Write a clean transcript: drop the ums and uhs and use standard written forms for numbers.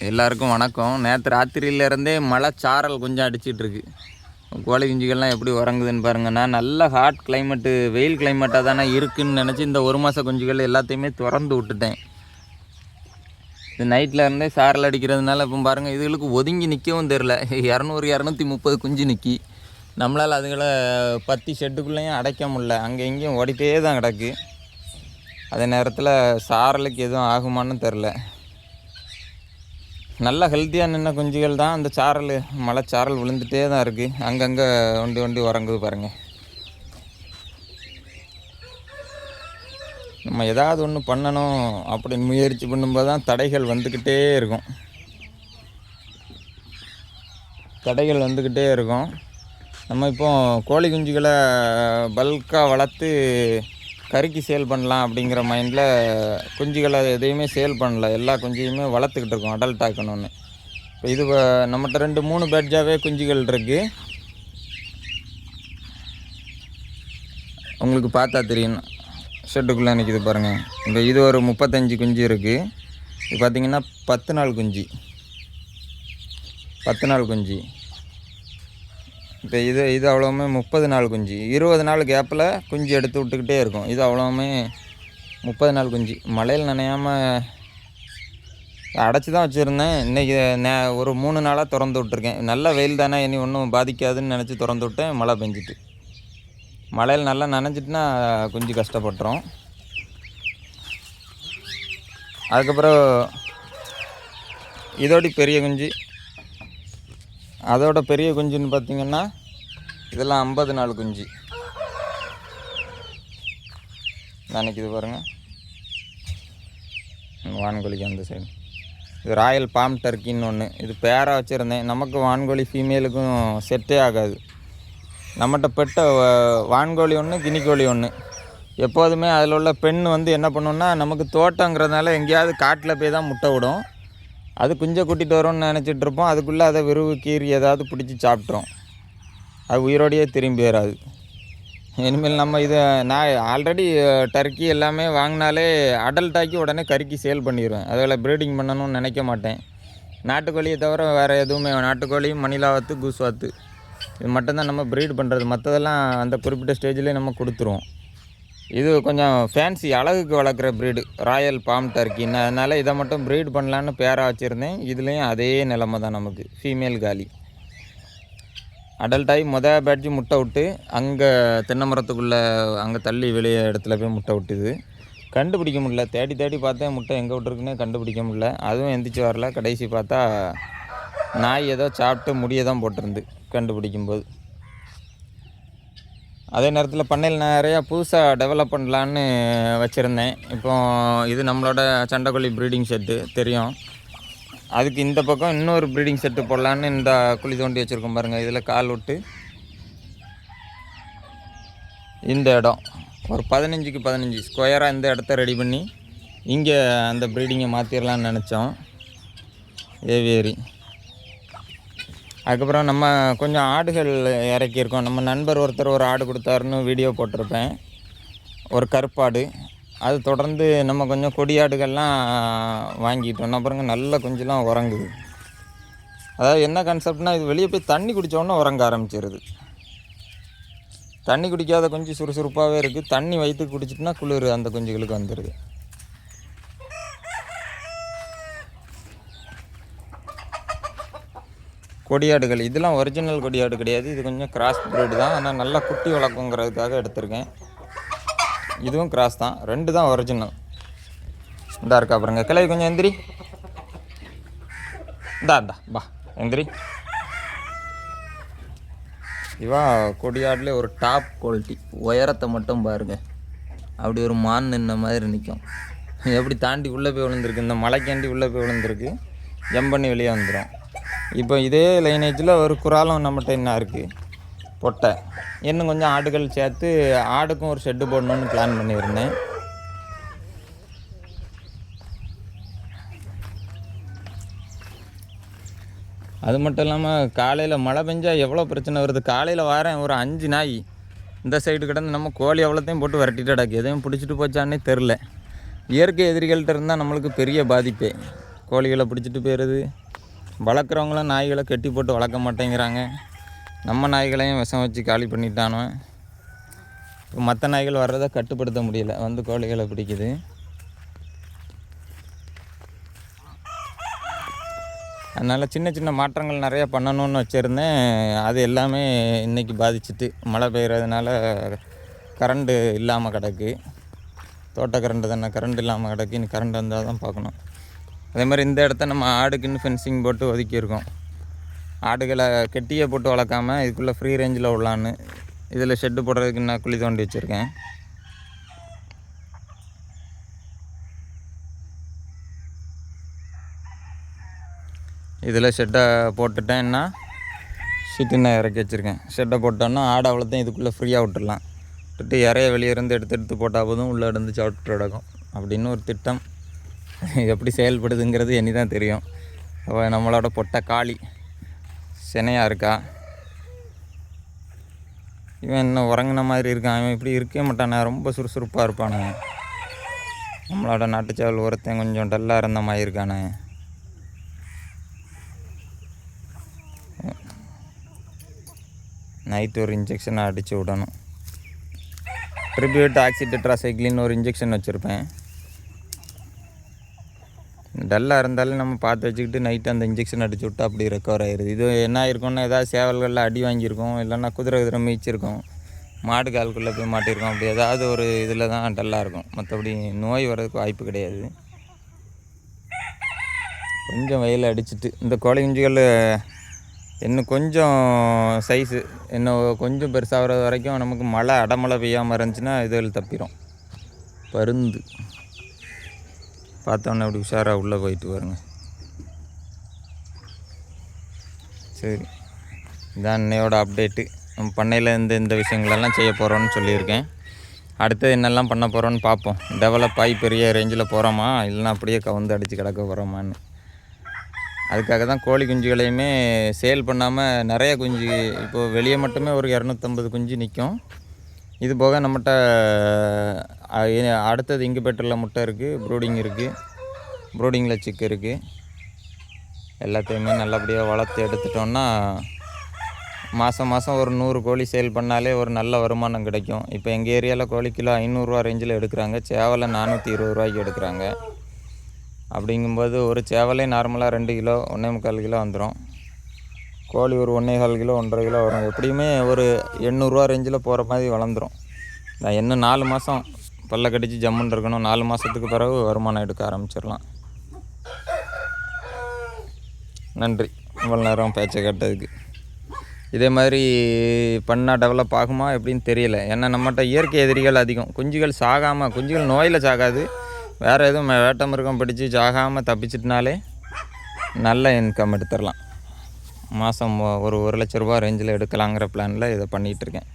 எல்லாருக்கும் வணக்கம். நேற்று ராத்திரியிலேருந்தே மழை சாரல் கொஞ்சம் அடிச்சிட்ருக்கு. கோழி குஞ்சுகள்லாம் எப்படி உறங்குதுன்னு பாருங்கண்ணா. நல்ல ஹாட் கிளைமேட்டு, வெயில் கிளைமேட்டாக தானே இருக்குதுன்னு நினச்சி இந்த ஒரு மாத குஞ்சுகள் எல்லாத்தையுமே திறந்து விட்டுட்டேன். இது நைட்டில் இருந்தே சாரல் அடிக்கிறதுனால இப்போ பாருங்கள், இதுகளுக்கு ஒதுங்கி நிற்கவும் தெரில. 200-230 குஞ்சு நிற்கி. நம்மளால் அதுகளை பத்தி ஷெட்டுக்குள்ளேயும் அடைக்க முடில. அங்கே இங்கேயும் ஓடிட்டே தான் கிடக்கு. அதே நேரத்தில் சாரலுக்கு எதுவும் ஆகுமான்னு தெரில. நல்லா ஹெல்த்தியாக நின்ன குஞ்சுகள் தான். அந்த சாரல், மழை சாரல் விழுந்துகிட்டே தான் இருக்குது. அங்கங்கே ஒண்டி உறங்குது பாருங்கள். நம்ம ஏதாவது ஒன்று பண்ணணும் அப்படின்னு முயற்சி பண்ணும்போது தான் தடைகள் வந்துக்கிட்டே இருக்கும். நம்ம இப்போ கோழி குஞ்சுகளை பல்காக வளர்த்து கறிக்கு சேல் பண்ணலாம் அப்படிங்கிற மைண்டில் குஞ்சுகளை எதையுமே சேல் பண்ணல. எல்லா குஞ்சையுமே வளர்த்துக்கிட்டு இருக்கோம் அடல்ட் ஆக்கணும்னு. இப்போ இது நம்மகிட்ட 2-3 பேட்ஜாகவே குஞ்சுகள் இருக்குது. உங்களுக்கு பார்த்தா தெரியும், ஷெட்டுக்குள்ளே நிற்கிது பாருங்கள். இப்போ இது ஒரு 35 குஞ்சு இருக்குது. இது பார்த்திங்கன்னா 10 நாள் குஞ்சு. இப்போ இது அவ்வளோவுமே 30 நாள் குஞ்சு. 20 நாள் கேப்பில் குஞ்சு எடுத்து விட்டுக்கிட்டே இருக்கும். இது அவ்வளோவுமே 30 நாள் குஞ்சு. மழையில் நனையாமல் அடைச்சி தான் வச்சுருந்தேன். இன்றைக்கி ஒரு 3 நாளாக திறந்து விட்ருக்கேன். நல்ல வெயில் தானே, இனி ஒன்றும் பாதிக்காதுன்னு நினச்சி திறந்து விட்டேன். மழை பெஞ்சிட்டு, மழையில் நல்லா நனைஞ்சிட்டுனா குஞ்சு கஷ்டப்பட்டுரும். அதுக்கப்புறம் அதோட பெரிய குஞ்சுன்னு பார்த்திங்கன்னா இதெல்லாம் 50 நாள் குஞ்சு. நினைக்கிது பாருங்கள், வான்கோழிக்கு அந்த சைடு. இது ராயல் பாம் டர்க்கின்னு ஒன்று. இது பேராக வச்சுருந்தேன். நமக்கு வான்கோழி ஃபீமேலுக்கும் செட்டே ஆகாது. நம்மகிட்ட பெட்ட வான்கோழி ஒன்று, கினிக்கோழி ஒன்று. எப்போதுமே அதில் உள்ள பெண் என்ன பண்ணுன்னா, நமக்கு தோட்டங்கிறதுனால எங்கேயாவது காட்டில் போய் தான் முட்டை விடும். அது குஞ்சை கூட்டிகிட்டு வரும்னு நினச்சிட்ருப்போம். அதுக்குள்ளே அதை விருவு கீரி ஏதாவது பிடிச்சி சாப்பிட்றோம். அது உயிரோடையே திரும்பி வராது. இனிமேல் நம்ம நான் ஆல்ரெடி டர்க்கி எல்லாமே வாங்கினாலே அடல்ட்டாக்கி உடனே கறிக்கு சேல் பண்ணிடுவேன். அதில் ப்ரீடிங் பண்ணணும்னு நினைக்க மாட்டேன். நாட்டுக்கோழியை தவிர வேறு எதுவுமே, நாட்டுக்கோழி, மணிலாவாத்து, கூஸ்வாத்து, இது மட்டும்தான் நம்ம ப்ரீட் பண்ணுறது. மற்றதெல்லாம் அந்த குறிப்பிட்ட ஸ்டேஜ்லேயே நம்ம கொடுத்துருவோம். இது கொஞ்சம் ஃபேன்சி, அழகுக்கு வளர்க்குற ப்ரீடு, ராயல் பாம் டர்க்கின்னு. அதனால் இதை மட்டும் ப்ரீட் பண்ணலான்னு பேராக வச்சுருந்தேன். இதுலேயும் அதே நிலமை தான் நமக்கு. ஃபீமேல் காலி அடல்ட்டாகி பேட்ஜ் முட்டை விட்டு அங்கே தென்னை மரத்துக்குள்ளே அங்கே தள்ளி வெளியே இடத்துல போய் முட்டை விட்டுது. கண்டுபிடிக்க முடியல. தேடி பார்த்தேன், முட்டை எங்கே விட்டுருக்குன்னே கண்டுபிடிக்க முடியல. அதுவும் எந்திரிச்சு வரல. கடைசி பார்த்தா நாய் ஏதோ சாப்பிட்டு முடியை தான் போட்டிருந்து கண்டுபிடிக்கும்போது. அதே நேரத்தில் பண்ணையில் நிறையா புதுசாக டெவலப் பண்ணலான்னு வச்சுருந்தேன். இப்போது இது நம்மளோட சண்டைக்கோழி ப்ரீடிங் செட்டு தெரியும். அதுக்கு இந்த பக்கம் இன்னொரு ப்ரீடிங் செட்டு போடலான்னு இந்த குழி தோண்டி வச்சுருக்கோம் பாருங்கள். இதில் கால் விட்டு இந்த இடம் ஒரு 15x15 ஸ்கொயராக இந்த இடத்த ரெடி பண்ணி இங்கே அந்த ப்ரீடிங்கை மாற்றிடலான்னு நினச்சோம். ஏவியரி. அதுக்கப்புறம் நம்ம கொஞ்சம் ஆடுகள் இறக்கியிருக்கோம். நம்ம நண்பர் ஒருத்தர் ஒரு ஆடு கொடுத்தாருன்னு வீடியோ போட்டிருப்பேன், ஒரு கருப்பாடு. அது தொடர்ந்து நம்ம கொஞ்சம் கொடியாடுகள்லாம் வாங்கிட்டோம். அப்புறங்க நல்ல கொஞ்சம்லாம் உறங்குது. அதாவது என்ன கான்செப்ட்னால், இது வெளியே போய் தண்ணி குடித்தோன்னே உறங்க ஆரம்பிச்சிருது. தண்ணி குடிக்காத கொஞ்சம் சுறுசுறுப்பாகவே இருக்குது. தண்ணி வயிற்றுக்கு குடிச்சிட்டுனா குளிர் அந்த குஞ்சுகளுக்கு வந்துடுது. கொடியாடுகள் இதெல்லாம் ஒரிஜினல் கொடியாடு கிடையாது. இது கொஞ்சம் கிராஸ் ப்ரீடு தான். ஆனால் நல்லா குட்டி வளர்க்குங்கிறதுக்காக எடுத்திருக்கேன். இதுவும் கிராஸ் தான். 2 தான் ஒரிஜினல். இந்தா இருக்கா பாருங்க. கிளை கொஞ்சம் எந்திரி. இந்தா பா எந்திரி. இவா கொடியாடுல ஒரு டாப் குவாலிட்டி. உயரத்தை மட்டும் பாருங்க, அப்படி ஒரு மான் நின்ன மாதிரி நிற்கும். எப்படி தாண்டி உள்ளே போய் விழுந்திருக்கு, இந்த மலைக்காண்டி உள்ளே போய் விழுந்திருக்கு. ஜம்ப் பண்ணி வெளியே வந்துடும். இப்போ இதே லைனேஜில் ஒரு குறாலும் நம்மகிட்ட என்ன இருக்குது, பொட்டை. இன்னும் கொஞ்சம் ஆடுகள் சேர்த்து ஆடுக்கும் ஒரு ஷெட்டு போடணுன்னு பிளான் பண்ணியிருந்தேன். அது மட்டும் இல்லாமல் காலையில் மழை பெஞ்சால் எவ்வளோ பிரச்சனை வருது. காலையில் வரேன், ஒரு 5 நாய் இந்த சைடு கிடந்து நம்ம கோழி எவ்வளோத்தையும் போட்டு விரட்டிட்டு கிடக்கு. எதையும் பிடிச்சிட்டு போச்சான்னே தெரில. இயற்கை எதிரிகள்கிட்ட இருந்தால் நம்மளுக்கு பெரிய பாதிப்பே. கோழிகளை பிடிச்சிட்டு போயிடுது. வளர்க்குறவங்களும் நாய்களை கட்டி போட்டு வளர்க்க மாட்டேங்கிறாங்க. நம்ம நாய்களையும் விஷம் வச்சு காலி பண்ணிட்டானோ. இப்போ மற்ற நாய்கள் வர்றதை கட்டுப்படுத்த முடியல, வந்து கோழிகளை பிடிக்குது. அதனால் சின்ன சின்ன மாற்றங்கள் நிறையா பண்ணணும்னு வச்சுருந்தேன். அது எல்லாமே இன்றைக்கி பாதிச்சுட்டு, மழை பெய்கிறதுனால கரண்ட்டு இல்லாமல் கிடக்கு. தோட்ட கரண்ட்டு தானே, கரண்ட் இல்லாமல் கிடக்கு. இன்னும் கரண்ட் வந்தால் தான் பார்க்கணும். அதே மாதிரி இந்த இடத்த நம்ம ஆடுக்குன்னு ஃபென்சிங் போட்டு ஒதுக்கியிருக்கோம். ஆடுகளை கெட்டியை போட்டு வளர்க்காமல் இதுக்குள்ளே ஃப்ரீ ரேஞ்சில் விடலான்னு இதில் ஷெட்டு போடுறதுக்கு நான் குழி தோண்டி வச்சுருக்கேன். இதில் ஷெட்டை போட்டுட்டேன்னா ஷீட்டுன்னு இறக்கி வச்சுருக்கேன். ஷெட்டை போட்டோன்னா ஆடை அவ்வளோத்தையும் இதுக்குள்ளே ஃப்ரீயாக விட்டுடலாம். விட்டு இறைய வெளியே இருந்து எடுத்து போட்டால் போதும், உள்ளே இருந்து சாப்பிட்டு கிடக்கும் அப்படின்னு ஒரு திட்டம். எப்படி செயல்படுதுங்கிறது இனி தான் தெரியும். நம்மளோட பொட்டை காளி சினையாக இருக்கா. இவன் இன்னும் உறங்கின மாதிரி இருக்கான். இவன் இப்படி இருக்கவே மாட்டானே, ரொம்ப சுறுசுறுப்பாக இருப்பானே. நம்மளோட நாட்டுச்சாவல் ஒருத்தன் கொஞ்சம் டல்லாக இருந்த மாதிரி இருக்கானே. நைட்டு ஒரு இன்ஜெக்ஷனை அடித்து விடணும். ட்ரிபியூட் ஆக்சிடெட்ராசைக்ளின் ஒரு இன்ஜெக்ஷன் வச்சுருப்பேன். டல்லாக இருந்தாலும் நம்ம பார்த்து வச்சுக்கிட்டு நைட்டு அந்த இன்ஜெக்ஷன் அடிச்சு விட்டா அப்படி ரெக்கவர் ஆகிடுது. இது என்ன ஆயிருக்கும்னா, ஏதாவது சேவல்களில் அடி வாங்கியிருக்கோம், இல்லைன்னா குதிரை மீச்சிருக்கோம், மாடு காலுக்குள்ளே போய் மாட்டியிருக்கோம். அப்படி ஏதாவது ஒரு இதில் தான் டல்லாக இருக்கும். மற்றபடி நோய் வர்றதுக்கு வாய்ப்பு கிடையாது. கொஞ்சம் வெயில் அடிச்சுட்டு இந்த கோழி குஞ்சுகள் இன்னும் கொஞ்சம் சைஸு இன்னும் கொஞ்சம் பெருசாகிற வரைக்கும் நமக்கு மழை அடமழை பெய்யாமல் இருந்துச்சுன்னா இதில் தப்பிடும். பருந்து பார்த்தோன்னே அப்படி உஷாராக உள்ளே போயிட்டு வருங்க. சரி, இதான் இன்னையோட அப்டேட்டு. நம்ம பண்ணையில் இந்த விஷயங்களெல்லாம் செய்ய போகிறோன்னு சொல்லியிருக்கேன். அடுத்தது என்னெல்லாம் பண்ண போகிறோன்னு பார்ப்போம். டெவலப் ஆகி பெரிய ரேஞ்சில் போகிறோமா, இல்லைன்னா அப்படியே கவுந்து அடித்து கிடக்க போகிறோமான்னு. அதுக்காக தான் கோழி குஞ்சுகளையுமே சேல் பண்ணாமல் நிறைய குஞ்சு இப்போது வெளியே மட்டுமே ஒரு 250 குஞ்சு நிற்கும். இது போக நம்மகிட்ட அடுத்தது இன்குபேட்டரில் முட்டை இருக்குது, ப்ரூடிங் இருக்குது, ப்ரூடிங்கில் சிக்கு இருக்குது. எல்லாத்தையுமே நல்லபடியாக வளர்த்து எடுத்துட்டோன்னா மாதம் ஒரு 100 கோழி சேல் பண்ணாலே ஒரு நல்ல வருமானம் கிடைக்கும். இப்போ எங்கள் ஏரியாவில் கோழி கிலோ 500 ரேஞ்சில் எடுக்கிறாங்க. சேவலை 420 ரூபாய்க்கு எடுக்கிறாங்க. அப்படிங்கும்போது ஒரு சேவலே நார்மலாக 2 கிலோ 1.25 கிலோ வந்துடும். கோழி ஒரு 1.25 கிலோ 1.5 கிலோ வரும். எப்படியுமே ஒரு 800 ரேஞ்சில் போகிற மாதிரி வளர்ந்துடும். நான் இன்னும் 4 மாதம் பல்ல கடிச்சு ஜம்முன்னு இருக்கணும். 4 மாதத்துக்கு பிறகு வருமானம் எடுக்க ஆரம்பிச்சிடலாம். நன்றி இவ்வளோ நேரம் பேச்சை கேட்டதுக்கு. இதே மாதிரி பண்ணால் டெவலப் ஆகுமா எப்படின்னு தெரியல. ஏன்னா நம்மகிட்ட இயற்கை எதிரிகள் அதிகம். குஞ்சுகள் சாகாமல், குஞ்சுகள் நோயில் சாகாது, வேறு எதுவும் வேட்டை மிருகம் பிடிச்சி சாகாமல் தப்பிச்சிட்டுனாலே நல்ல இன்கம் எடுத்துடலாம். மாதம் ஒரு 1 லட்ச ரூபா ரேஞ்சில் எடுக்கலாங்கிற பிளானில் இதை பண்ணிகிட்ருக்கேன்.